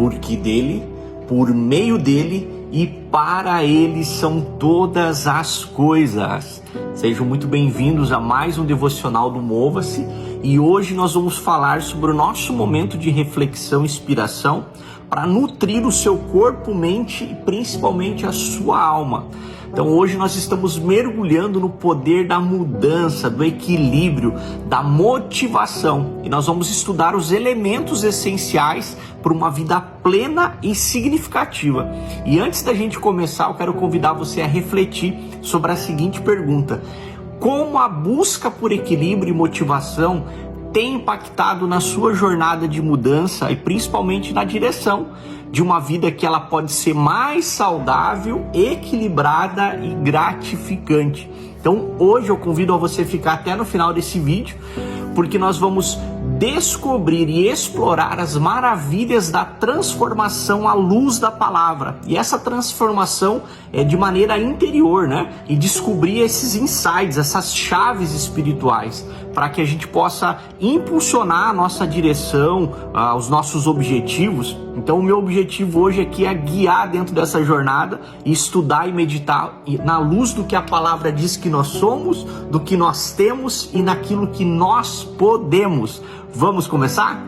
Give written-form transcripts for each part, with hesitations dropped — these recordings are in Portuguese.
porque dele, por meio dele e para ele são todas as coisas. Sejam muito bem-vindos a mais um devocional do Mova-se, e hoje nós vamos falar sobre o nosso momento de reflexão e inspiração para nutrir o seu corpo, mente e principalmente a sua alma. Então hoje nós estamos mergulhando no poder da mudança, do equilíbrio, da motivação, e nós vamos estudar os elementos essenciais para uma vida plena e significativa. E antes da gente começar, eu quero convidar você a refletir sobre a seguinte pergunta: como a busca por equilíbrio e motivação tem impactado na sua jornada de mudança e principalmente na direção de uma vida que ela pode ser mais saudável, equilibrada e gratificante? Então hoje eu convido a você ficar até no final desse vídeo, porque nós vamos descobrir e explorar as maravilhas da transformação à luz da palavra. E essa transformação é de maneira interior, né? E descobrir esses insights, essas chaves espirituais, para que a gente possa impulsionar a nossa direção, os nossos objetivos. Então o meu objetivo hoje aqui é guiar dentro dessa jornada e estudar e meditar na luz do que a palavra diz que nós somos, do que nós temos e naquilo que nós podemos. Vamos começar?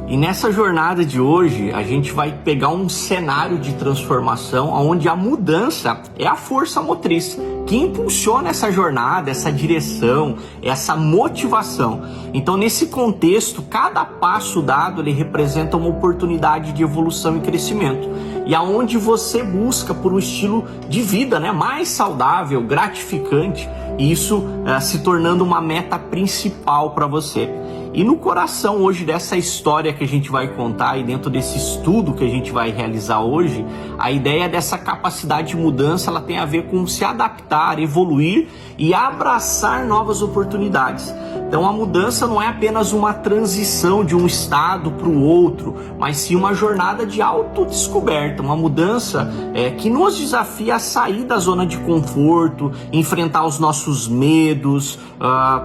E nessa jornada de hoje, a gente vai pegar um cenário de transformação onde a mudança é a força motriz que impulsiona essa jornada, essa direção, essa motivação. Então, nesse contexto, cada passo dado ele representa uma oportunidade de evolução e crescimento. E aonde você busca por um estilo de vida, né, mais saudável, gratificante, e isso se tornando uma meta principal para você. E no coração hoje dessa história que a gente vai contar e dentro desse estudo que a gente vai realizar hoje, a ideia dessa capacidade de mudança, ela tem a ver com se adaptar, evoluir e abraçar novas oportunidades. Então a mudança não é apenas uma transição de um estado para o outro, mas sim uma jornada de autodescoberta, uma mudança que nos desafia a sair da zona de conforto, enfrentar os nossos medos,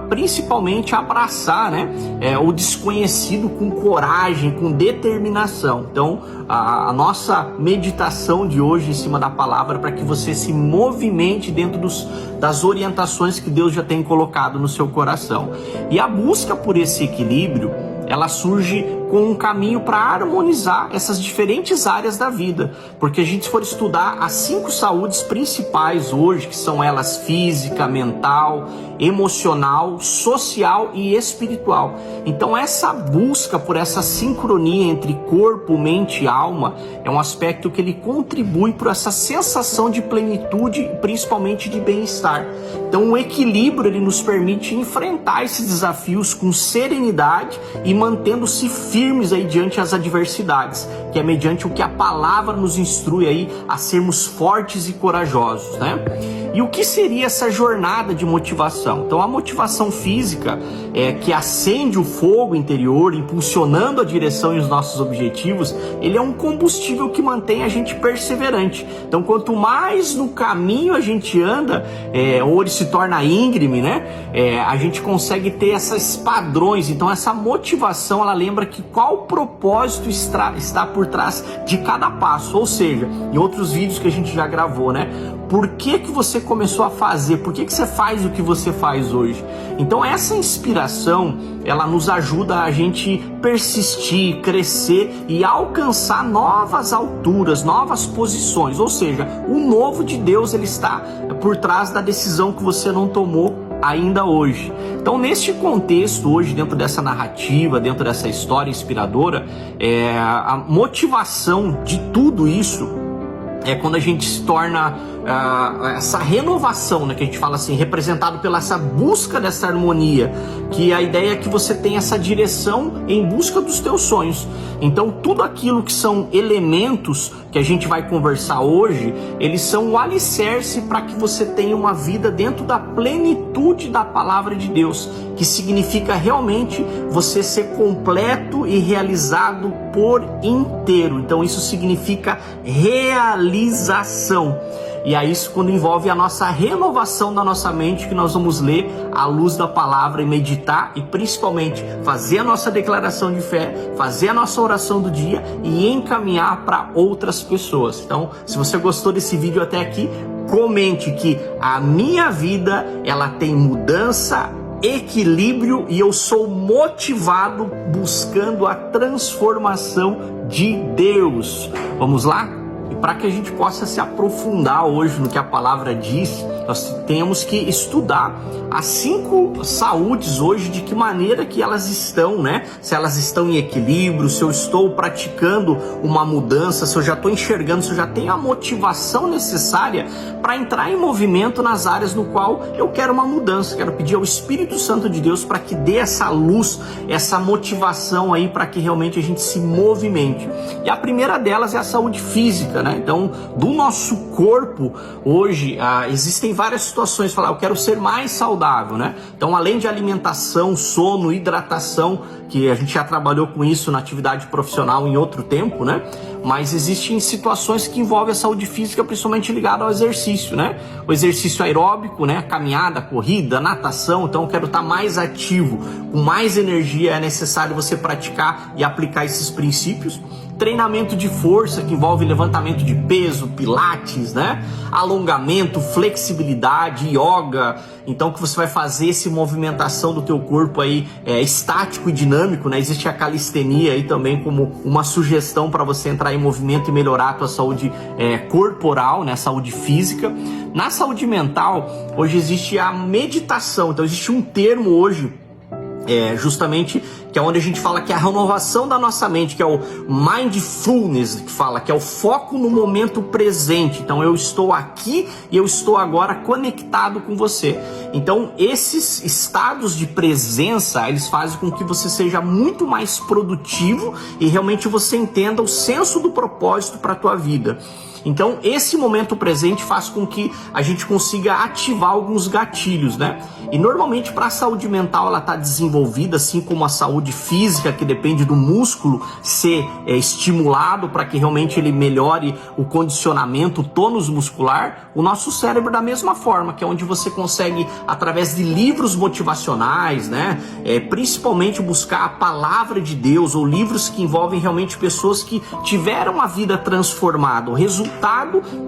principalmente abraçar, né, o desconhecido com coragem, com determinação. Então a nossa meditação de hoje em cima da palavra, para que você se movimente dentro das orientações que Deus já tem colocado no seu coração. E a busca por esse equilíbrio, ela surge com um caminho para harmonizar essas diferentes áreas da vida. Porque a gente for estudar as 5 saúdes principais hoje, que são elas física, mental, emocional, social e espiritual. Então essa busca por essa sincronia entre corpo, mente e alma é um aspecto que ele contribui para essa sensação de plenitude e principalmente de bem-estar. Então o equilíbrio ele nos permite enfrentar esses desafios com serenidade e mantendo-se firmes aí diante as adversidades, que é mediante o que a palavra nos instrui aí a sermos fortes e corajosos, né? E o que seria essa jornada de motivação? Então a motivação física que acende o fogo interior, impulsionando a direção e os nossos objetivos, ele é um combustível que mantém a gente perseverante. Então quanto mais no caminho a gente anda, ou ele se torna íngreme, né? A gente consegue ter esses padrões. Então essa motivação, ela lembra que qual propósito está por trás de cada passo. Ou seja, em outros vídeos que a gente já gravou, né? Por que você começou a fazer? Por que você faz o que você faz hoje? Então essa inspiração, ela nos ajuda a gente persistir, crescer e alcançar novas alturas, novas posições. Ou seja, o novo de Deus, ele está por trás da decisão que você não tomou ainda hoje. Então neste contexto hoje, dentro dessa narrativa, dentro dessa história inspiradora, a motivação de tudo isso é quando a gente se torna essa renovação, né, que a gente fala assim, representado pela essa busca dessa harmonia, que a ideia é que você tem essa direção em busca dos teus sonhos. Então tudo aquilo que são elementos que a gente vai conversar hoje, eles são o alicerce para que você tenha uma vida dentro da plenitude da palavra de Deus, que significa realmente você ser completo e realizado por inteiro. Então isso significa realização. E é isso quando envolve a nossa renovação da nossa mente, que nós vamos ler à luz da palavra e meditar e principalmente fazer a nossa declaração de fé, fazer a nossa oração do dia e encaminhar para outras pessoas. Então, se você gostou desse vídeo até aqui, comente que a minha vida, ela tem mudança, equilíbrio e eu sou motivado buscando a transformação de Deus. Vamos lá? E para que a gente possa se aprofundar hoje no que a palavra diz, nós temos que estudar as 5 saúdes hoje, de que maneira que elas estão, né? Se elas estão em equilíbrio, se eu estou praticando uma mudança, se eu já estou enxergando, se eu já tenho a motivação necessária para entrar em movimento nas áreas no qual eu quero uma mudança. Quero pedir ao Espírito Santo de Deus para que dê essa luz, essa motivação aí para que realmente a gente se movimente. E a primeira delas é a saúde física, né? Então, do nosso corpo, hoje, existem várias situações. Falar, eu quero ser mais saudável, né? Então, além de alimentação, sono, hidratação, que a gente já trabalhou com isso na atividade profissional em outro tempo, né? Mas existem situações que envolvem a saúde física, principalmente ligada ao exercício, né? O exercício aeróbico, né? Caminhada, corrida, natação. Então, eu quero estar mais ativo, com mais energia. É necessário você praticar e aplicar esses princípios. Treinamento de força, que envolve levantamento de peso, pilates, né? Alongamento, flexibilidade, yoga. Então, que você vai fazer essa movimentação do teu corpo aí estático e dinâmico, né? Existe a calistenia aí também como uma sugestão para você entrar em movimento e melhorar a tua saúde corporal, né? Saúde física. Na saúde mental, hoje existe a meditação. Então, existe um termo hoje, justamente, que é onde a gente fala que é a renovação da nossa mente, que é o mindfulness, que fala que é o foco no momento presente. Então, eu estou aqui e eu estou agora conectado com você. Então, esses estados de presença, eles fazem com que você seja muito mais produtivo e realmente você entenda o senso do propósito para a tua vida. Então, esse momento presente faz com que a gente consiga ativar alguns gatilhos, né? E normalmente para a saúde mental ela está desenvolvida, assim como a saúde física, que depende do músculo ser estimulado para que realmente ele melhore o condicionamento, o tônus muscular. O nosso cérebro da mesma forma, que é onde você consegue, através de livros motivacionais, né? Principalmente buscar a palavra de Deus, ou livros que envolvem realmente pessoas que tiveram a vida transformada, o resultado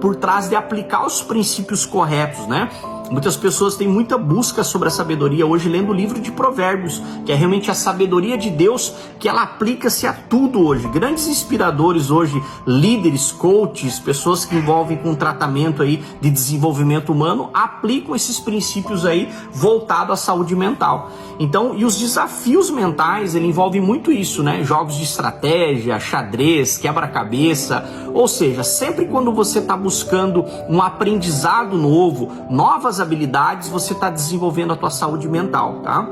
por trás de aplicar os princípios corretos, né? Muitas pessoas têm muita busca sobre a sabedoria hoje lendo o livro de Provérbios, que é realmente a sabedoria de Deus, que ela aplica-se a tudo hoje. Grandes inspiradores hoje, líderes, coaches, pessoas que envolvem com tratamento aí de desenvolvimento humano, aplicam esses princípios aí voltado à saúde mental. Então, e os desafios mentais, ele envolve muito isso, né? Jogos de estratégia, xadrez, quebra-cabeça, ou seja, sempre quando você está buscando um aprendizado novo, novas habilidades, você está desenvolvendo a tua saúde mental, tá?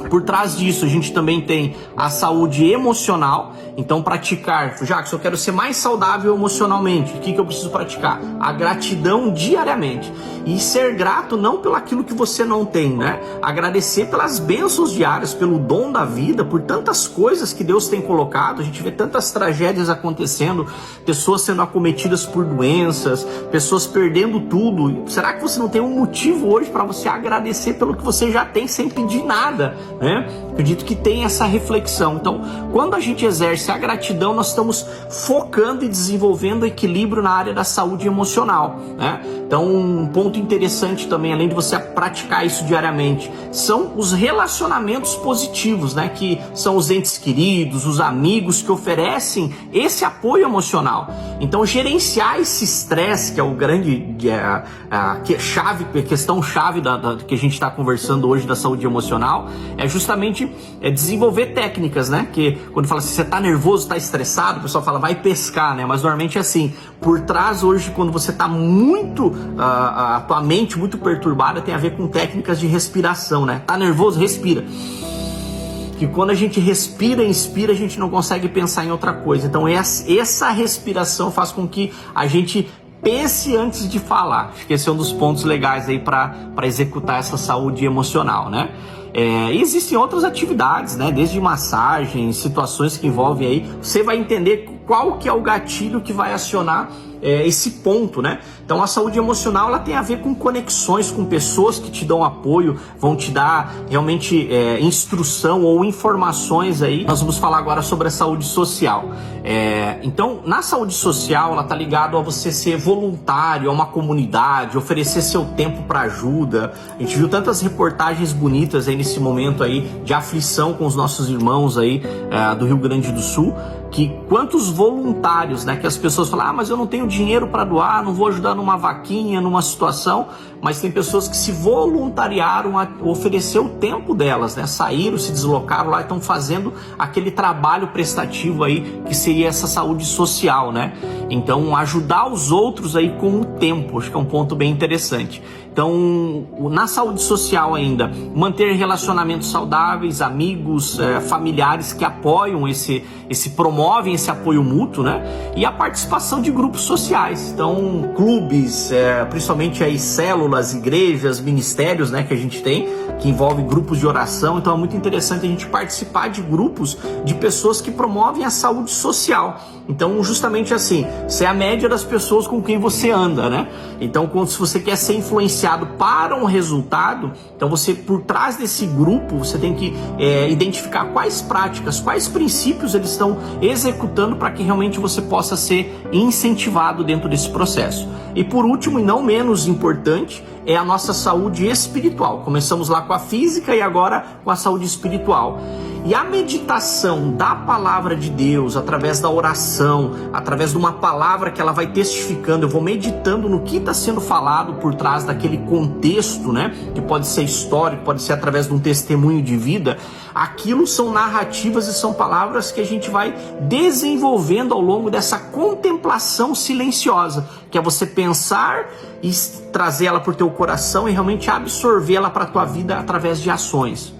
Por trás disso, a gente também tem a saúde emocional. Então, praticar, já que eu quero ser mais saudável emocionalmente, o que eu preciso praticar? A gratidão diariamente. E ser grato não pelo aquilo que você não tem, né? Agradecer pelas bênçãos diárias, pelo dom da vida, por tantas coisas que Deus tem colocado. A gente vê tantas tragédias acontecendo, pessoas sendo acometidas por doenças, pessoas perdendo tudo. Será que você não tem um motivo hoje para você agradecer pelo que você já tem sem pedir nada, né? Acredito que tem essa reflexão. Então, quando a gente exerce a gratidão, nós estamos focando e desenvolvendo equilíbrio na área da saúde emocional, né? Então, um ponto interessante também, além de você praticar isso diariamente, são os relacionamentos positivos, né? Que são os entes queridos, os amigos que oferecem esse apoio emocional. Então, gerenciar esse estresse, que é o grande questão chave que a gente está conversando hoje da saúde emocional, é justamente desenvolver técnicas, né? Que quando fala assim, você está nervoso, está estressado, o pessoal fala, vai pescar, né? Mas normalmente é assim, por trás hoje, quando você está muito, a tua mente muito perturbada, tem a ver com técnicas de respiração, né? Tá nervoso? Respira. Que quando a gente respira e inspira, a gente não consegue pensar em outra coisa. Então essa respiração faz com que a gente pense antes de falar. Acho que esse é um dos pontos legais aí para executar essa saúde emocional, né? E existem outras atividades, né? Desde massagem, situações que envolvem aí. Você vai entender qual que é o gatilho que vai acionar esse ponto, né? Então a saúde emocional, ela tem a ver com conexões com pessoas que te dão apoio, vão te dar realmente instrução ou informações aí. Nós vamos falar agora sobre a saúde social. Então, na saúde social, ela tá ligado a você ser voluntário, a uma comunidade, oferecer seu tempo para ajuda. A gente viu tantas reportagens bonitas aí nesse momento aí de aflição com os nossos irmãos aí do Rio Grande do Sul, que quantos voluntários, né, que as pessoas falam, mas eu não tenho dinheiro para doar, não vou ajudar numa vaquinha, numa situação, mas tem pessoas que se voluntariaram a oferecer o tempo delas, né, saíram, se deslocaram lá e estão fazendo aquele trabalho prestativo aí, que seria essa saúde social, né? Então, ajudar os outros aí com o tempo, acho que é um ponto bem interessante. Então, na saúde social ainda, manter relacionamentos saudáveis, amigos, familiares que apoiam promovem esse apoio mútuo, né? E a participação de grupos sociais, então clubes, principalmente aí células, igrejas, ministérios, né, que a gente tem, que envolvem grupos de oração. Então é muito interessante a gente participar de grupos de pessoas que promovem a saúde social. Então, justamente assim, você é a média das pessoas com quem você anda, né? Então, se você quer ser influenciado para um resultado, então você, por trás desse grupo, você tem que identificar quais práticas, quais princípios eles estão executando para que realmente você possa ser incentivado dentro desse processo. E por último, e não menos importante, é a nossa saúde espiritual. Começamos lá com a física e agora com a saúde espiritual. E a meditação da palavra de Deus, através da oração, através de uma palavra que ela vai testificando, eu vou meditando no que está sendo falado por trás daquele contexto, né? Que pode ser histórico, pode ser através de um testemunho de vida. Aquilo são narrativas e são palavras que a gente vai desenvolvendo ao longo dessa contemplação silenciosa, que é você pensar e trazer ela para o teu coração e realmente absorvê-la para a tua vida através de ações.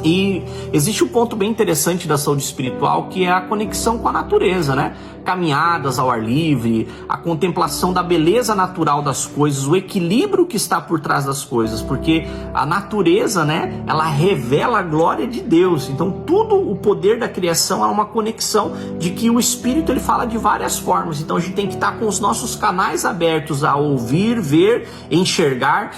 E existe um ponto bem interessante da saúde espiritual, que é a conexão com a natureza, né? Caminhadas ao ar livre, a contemplação da beleza natural das coisas, o equilíbrio que está por trás das coisas, porque a natureza, né, ela revela a glória de Deus. Então tudo o poder da criação é uma conexão de que o Espírito, ele fala de várias formas. Então a gente tem que estar com os nossos canais abertos a ouvir, ver, enxergar,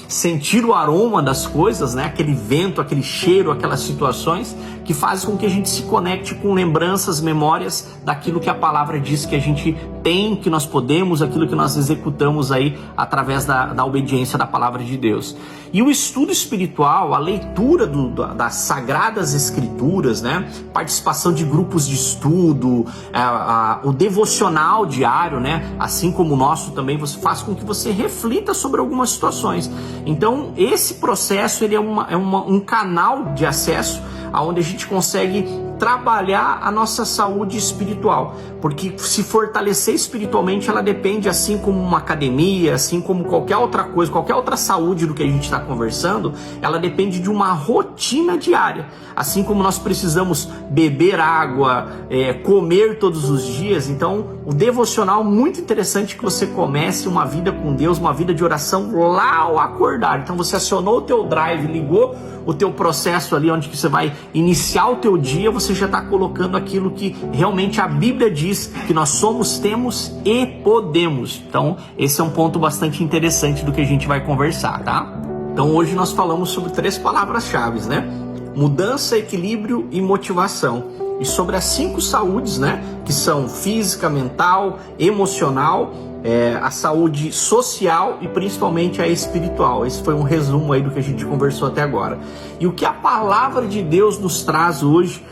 sentir o aroma das coisas, né? Aquele vento, aquele cheiro, aquelas situações que fazem com que a gente se conecte com lembranças, memórias daquilo que a palavra diz que a gente tem, que nós podemos, aquilo que nós executamos aí através da obediência da palavra de Deus. E o estudo espiritual, a leitura das sagradas escrituras, né? Participação de grupos de estudo, o devocional diário, né? Assim como o nosso também, você faz com que você reflita sobre algumas situações. Então, esse processo, ele é um canal de acesso onde a gente consegue trabalhar a nossa saúde espiritual, porque se fortalecer espiritualmente, ela depende, assim como uma academia, assim como qualquer outra coisa, qualquer outra saúde do que a gente está conversando, ela depende de uma rotina diária. Assim como nós precisamos beber água, comer todos os dias, então o devocional, muito interessante que você comece uma vida com Deus, uma vida de oração lá ao acordar. Então você acionou o teu drive, ligou o teu processo ali onde que você vai iniciar o teu dia, você já está colocando aquilo que realmente a Bíblia diz que nós somos, temos e podemos. Então esse é um ponto bastante interessante do que a gente vai conversar, tá? Então hoje nós falamos sobre 3 palavras-chave, né? Mudança, equilíbrio e motivação. E sobre as 5 saúdes, né? Que são física, mental, emocional, a saúde social e principalmente a espiritual. Esse foi um resumo aí do que a gente conversou até agora. E o que a palavra de Deus nos traz hoje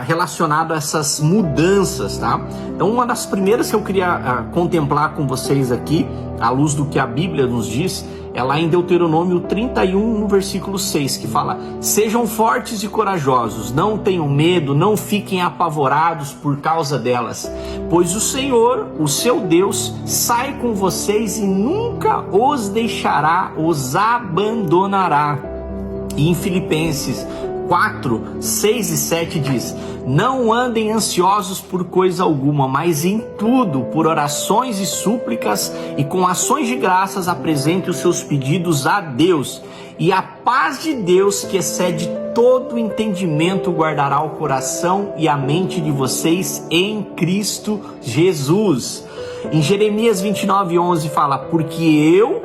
relacionado a essas mudanças, tá? Então, uma das primeiras que eu queria contemplar com vocês aqui, à luz do que a Bíblia nos diz, é lá em Deuteronômio 31, no versículo 6, que fala: sejam fortes e corajosos, não tenham medo, não fiquem apavorados por causa delas, pois o Senhor, o seu Deus, sai com vocês e nunca os deixará, os abandonará. E em Filipenses 4, 6 e 7 diz: não andem ansiosos por coisa alguma, mas em tudo, por orações e súplicas e com ações de graças, apresente os seus pedidos a Deus. E a paz de Deus, que excede todo entendimento guardará o coração e a mente de vocês em Cristo Jesus. Em Jeremias 29:11 fala: porque eu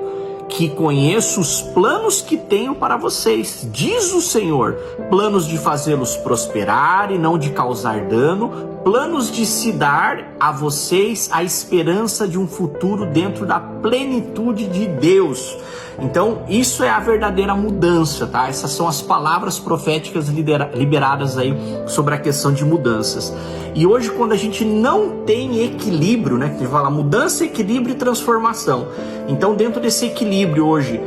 que conheço os planos que tenho para vocês, diz o Senhor, planos de fazê-los prosperar e não de causar dano, planos de se dar a vocês a esperança de um futuro dentro da plenitude de Deus. Então, isso é a verdadeira mudança, tá? Essas são as palavras proféticas liberadas aí sobre a questão de mudanças. E hoje, quando a gente não tem equilíbrio, né? Que a gente fala mudança, equilíbrio e transformação. Então, dentro desse equilíbrio hoje,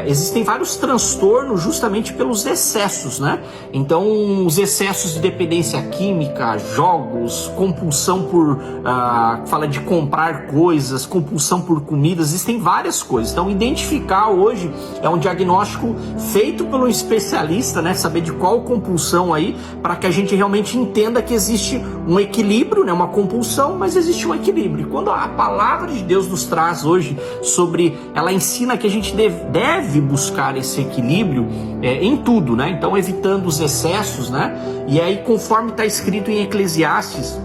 existem vários transtornos justamente pelos excessos, né? Então, os excessos de dependência química, jogos, compulsão por, fala de comprar coisas, compulsão por comidas, existem várias coisas. Então, identificar hoje é um diagnóstico feito por um especialista, né? Saber de qual compulsão aí, para que a gente realmente entenda que existe um equilíbrio, né? Uma compulsão, mas existe um equilíbrio. Quando a palavra de Deus nos traz hoje ela ensina que a gente deve buscar esse equilíbrio em tudo, né? Então, evitando os excessos, né? E aí, conforme está escrito em Eclesiastes,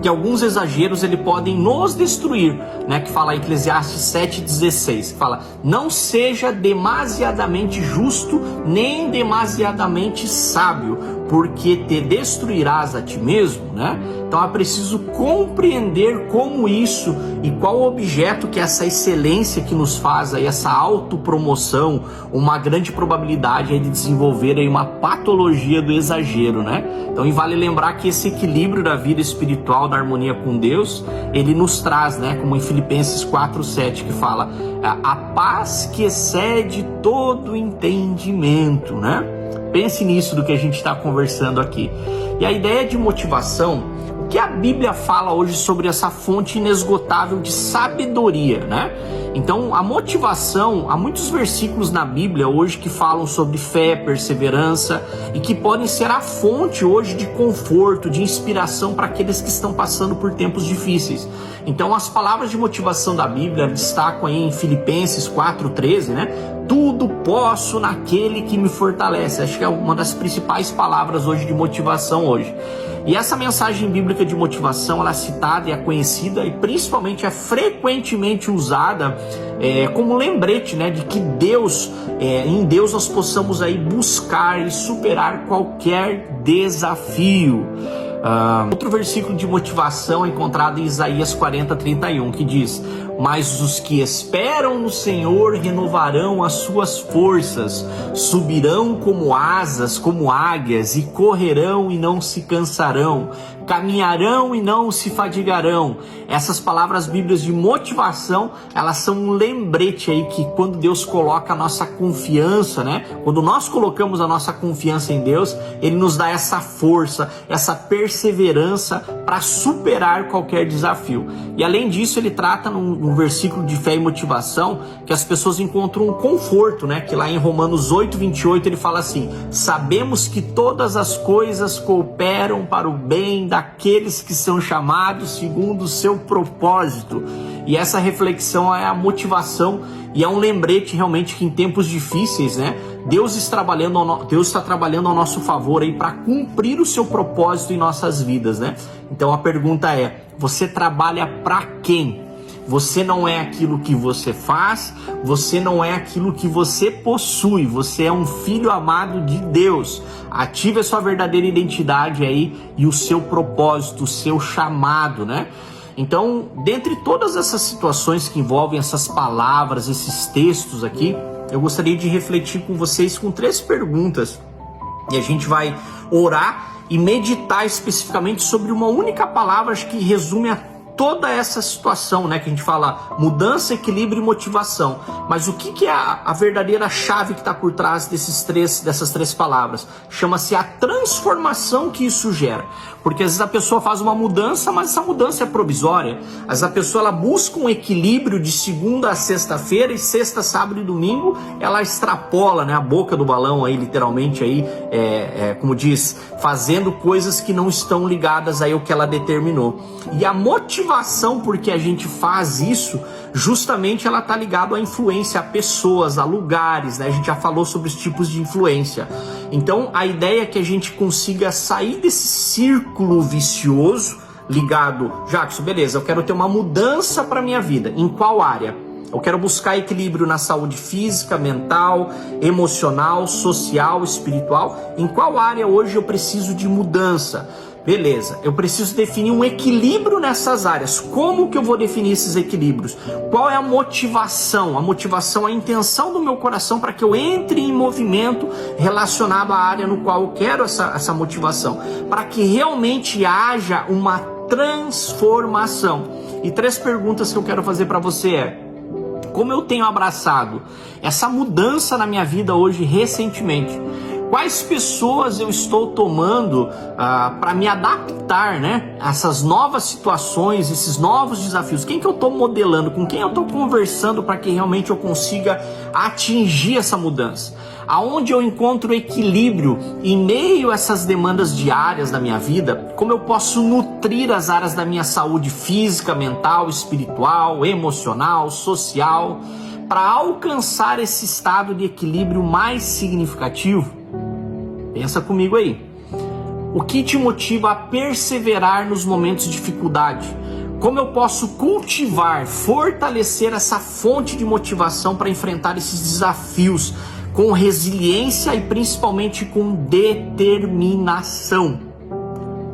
que alguns exageros podem nos destruir, né? Que fala em Eclesiastes 7,16, que fala: não seja demasiadamente justo, nem demasiadamente sábio, porque te destruirás a ti mesmo, né? Então é preciso compreender como isso e qual o objeto que essa excelência que nos faz aí, essa autopromoção, uma grande probabilidade aí de desenvolver aí uma patologia do exagero, né? Então, e vale lembrar que esse equilíbrio da vida espiritual, da harmonia com Deus, ele nos traz, né? Como em Filipenses 4:7, que fala: a paz que excede todo entendimento, né? Pense nisso do que a gente está conversando aqui. E a ideia de motivação, o que a Bíblia fala hoje sobre essa fonte inesgotável de sabedoria, né? Então, a motivação, há muitos versículos na Bíblia hoje que falam sobre fé, perseverança e que podem ser a fonte hoje de conforto, de inspiração para aqueles que estão passando por tempos difíceis. Então, as palavras de motivação da Bíblia destacam aí em Filipenses 4:13, né? Tudo posso naquele que me fortalece. Acho que é uma das principais palavras hoje de motivação hoje. E essa mensagem bíblica de motivação, ela é citada e é conhecida e principalmente é frequentemente usada como lembrete, né, de que em Deus nós possamos aí buscar e superar qualquer desafio. Outro versículo de motivação é encontrado em Isaías 40:31, que diz: mas os que esperam no Senhor renovarão as suas forças, subirão como asas, como águias, e correrão e não se cansarão, caminharão e não se fadigarão. Essas palavras bíblicas de motivação, elas são um lembrete aí que quando Deus coloca a nossa confiança, né? Quando nós colocamos a nossa confiança em Deus, Ele nos dá essa força, essa perseverança para superar qualquer desafio. E além disso, ele trata num versículo de fé e motivação que as pessoas encontram um conforto, né? Que lá em Romanos 8:28 ele fala assim: sabemos que todas as coisas cooperam para o bem daqueles que são chamados segundo o seu propósito. E essa reflexão é a motivação e é um lembrete realmente que em tempos difíceis, né? Deus está trabalhando ao nosso favor aí para cumprir o seu propósito em nossas vidas, né? Então a pergunta é: você trabalha para quem? Você não é aquilo que você faz, você não é aquilo que você possui, você é um filho amado de Deus. Ative a sua verdadeira identidade aí e o seu propósito, o seu chamado, né? Então, dentre todas essas situações que envolvem essas palavras, esses textos aqui, eu gostaria de refletir com vocês com 3 perguntas. E a gente vai orar e meditar especificamente sobre uma única palavra, acho que resume toda essa situação, né? Que a gente fala mudança, equilíbrio e motivação. Mas o que é a verdadeira chave que está por trás dessas 3 palavras? Chama-se a transformação que isso gera. Porque às vezes a pessoa faz uma mudança, mas essa mudança é provisória. Às vezes a pessoa ela busca um equilíbrio de segunda a sexta-feira, e sexta, sábado e domingo ela extrapola, né, a boca do balão aí, literalmente aí, como diz, fazendo coisas que não estão ligadas aí ao que ela determinou. E a motivação porque a gente faz isso, justamente ela está ligada à influência, a pessoas, a lugares, né? A gente já falou sobre os tipos de influência. Então a ideia é que a gente consiga sair desse círculo vicioso ligado, Jackson, beleza, eu quero ter uma mudança para minha vida. Em qual área? Eu quero buscar equilíbrio na saúde física, mental, emocional, social, espiritual. Em qual área hoje eu preciso de mudança? Beleza, eu preciso definir um equilíbrio nessas áreas. Como que eu vou definir esses equilíbrios? Qual é a motivação? A motivação, a intenção do meu coração para que eu entre em movimento relacionado à área no qual eu quero essa motivação. Para que realmente haja uma transformação. E 3 perguntas que eu quero fazer para você é: como eu tenho abraçado essa mudança na minha vida hoje recentemente? Quais pessoas eu estou tomando para me adaptar, né, a essas novas situações, esses novos desafios? Quem que eu estou modelando? Com quem eu estou conversando para que realmente eu consiga atingir essa mudança? Aonde eu encontro equilíbrio em meio a essas demandas diárias da minha vida? Como eu posso nutrir as áreas da minha saúde física, mental, espiritual, emocional, social, para alcançar esse estado de equilíbrio mais significativo? Pensa comigo aí. O que te motiva a perseverar nos momentos de dificuldade? Como eu posso cultivar, fortalecer essa fonte de motivação para enfrentar esses desafios com resiliência e principalmente com determinação?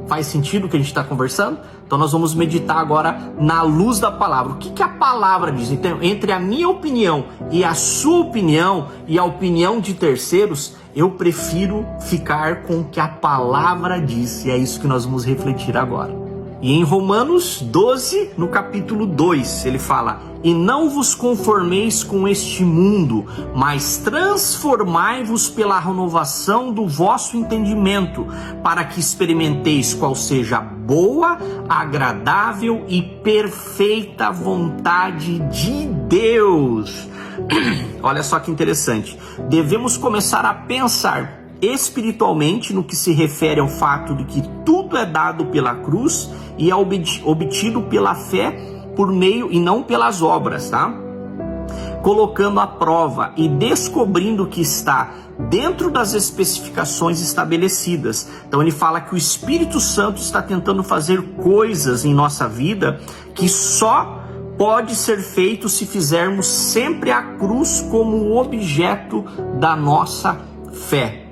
Faz sentido o que a gente está conversando? Então nós vamos meditar agora na luz da palavra. O que a palavra diz? Então, entre a minha opinião e a sua opinião e a opinião de terceiros, eu prefiro ficar com o que a palavra diz. E é isso que nós vamos refletir agora. E em Romanos 12, no capítulo 2, ele fala: e não vos conformeis com este mundo, mas transformai-vos pela renovação do vosso entendimento, para que experimenteis qual seja a boa, agradável e perfeita vontade de Deus. Olha só que interessante. Devemos começar a pensar espiritualmente no que se refere ao fato de que tudo é dado pela cruz e é obtido pela fé por meio e não pelas obras, tá? Colocando à prova e descobrindo que está dentro das especificações estabelecidas. Então ele fala que o Espírito Santo está tentando fazer coisas em nossa vida que só pode ser feito se fizermos sempre a cruz como objeto da nossa fé.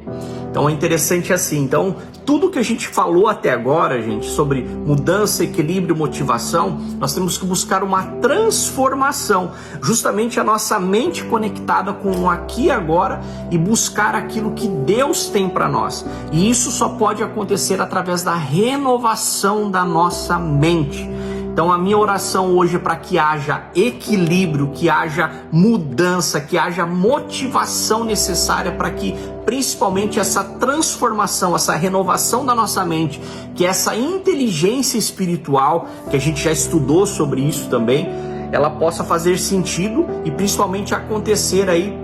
Então é interessante assim. Então tudo que a gente falou até agora, gente, sobre mudança, equilíbrio, motivação, nós temos que buscar uma transformação, justamente a nossa mente conectada com o aqui e agora e buscar aquilo que Deus tem para nós. E isso só pode acontecer através da renovação da nossa mente. Então a minha oração hoje é para que haja equilíbrio, que haja mudança, que haja motivação necessária para que principalmente essa transformação, essa renovação da nossa mente, que essa inteligência espiritual, que a gente já estudou sobre isso também, ela possa fazer sentido e principalmente acontecer aí,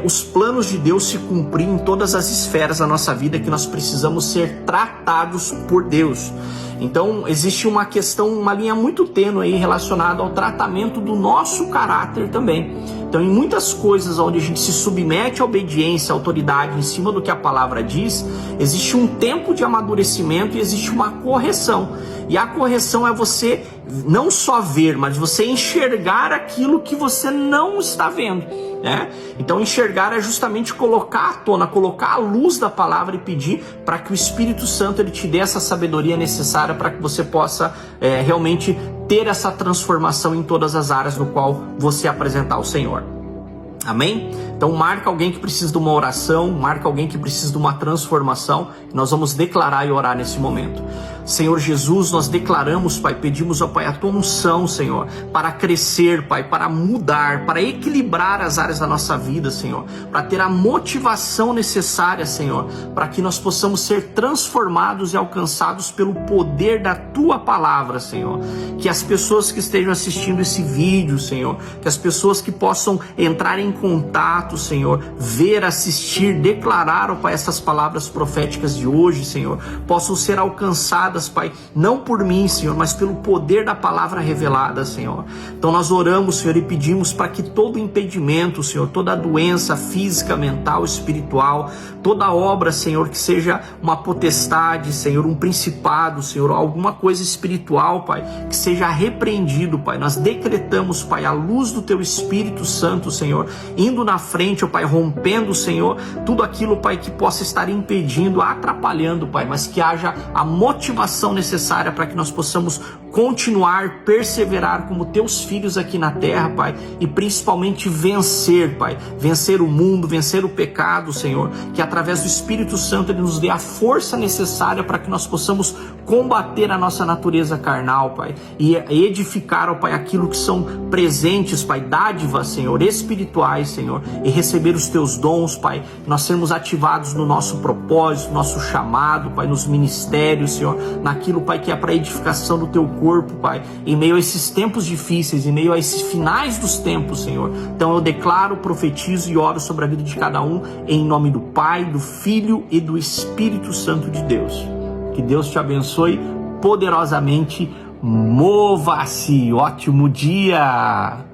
os planos de Deus se cumprir em todas as esferas da nossa vida, que nós precisamos ser tratados por Deus. Então existe uma questão, uma linha muito tênue aí relacionada ao tratamento do nosso caráter também. Então em muitas coisas onde a gente se submete à obediência, à autoridade em cima do que a palavra diz, existe um tempo de amadurecimento e existe uma correção. E a correção é você não só ver, mas você enxergar aquilo que você não está vendo, né? Então enxergar é justamente colocar à tona, colocar a luz da palavra e pedir para que o Espírito Santo ele te dê essa sabedoria necessária para que você possa realmente ter essa transformação em todas as áreas no qual você apresentar ao Senhor. Amém? Então marca alguém que precisa de uma oração, marca alguém que precisa de uma transformação. Nós vamos declarar e orar nesse momento. Senhor Jesus, nós declaramos, Pai, pedimos, ó Pai, a Tua unção, Senhor, para crescer, Pai, para mudar, para equilibrar as áreas da nossa vida, Senhor, para ter a motivação necessária, Senhor, para que nós possamos ser transformados e alcançados pelo poder da Tua palavra, Senhor. Que as pessoas que estejam assistindo esse vídeo, Senhor, que as pessoas que possam entrar em contato, Senhor, ver, assistir, declarar, ó Pai, essas palavras proféticas de hoje, Senhor, possam ser alcançadas, Pai, não por mim, Senhor, mas pelo poder da palavra revelada, Senhor. Então nós oramos, Senhor, e pedimos para que todo impedimento, Senhor, toda doença física, mental, espiritual, toda obra, Senhor, que seja uma potestade, Senhor, um principado, Senhor, alguma coisa espiritual, Pai, que seja repreendido, Pai. Nós decretamos, Pai, a luz do Teu Espírito Santo, Senhor, indo na frente, ó Pai, rompendo, Senhor, tudo aquilo, Pai, que possa estar impedindo, atrapalhando, Pai, mas que haja a motivação necessária para que nós possamos continuar, perseverar como Teus filhos aqui na terra, Pai, e principalmente vencer, Pai, vencer o mundo, vencer o pecado, Senhor, que através do Espírito Santo Ele nos dê a força necessária para que nós possamos combater a nossa natureza carnal, Pai, e edificar, ó Pai, aquilo que são presentes, Pai, dádivas, Senhor, espirituais, Senhor, e receber os Teus dons, Pai, nós sermos ativados no nosso propósito, nosso chamado, Pai, nos ministérios, Senhor, naquilo, Pai, que é para edificação do Teu corpo, Pai, em meio a esses tempos difíceis, em meio a esses finais dos tempos, Senhor. Então eu declaro, profetizo e oro sobre a vida de cada um, em nome do Pai, do Filho e do Espírito Santo de Deus. Que Deus te abençoe poderosamente. Mova-se! Ótimo dia!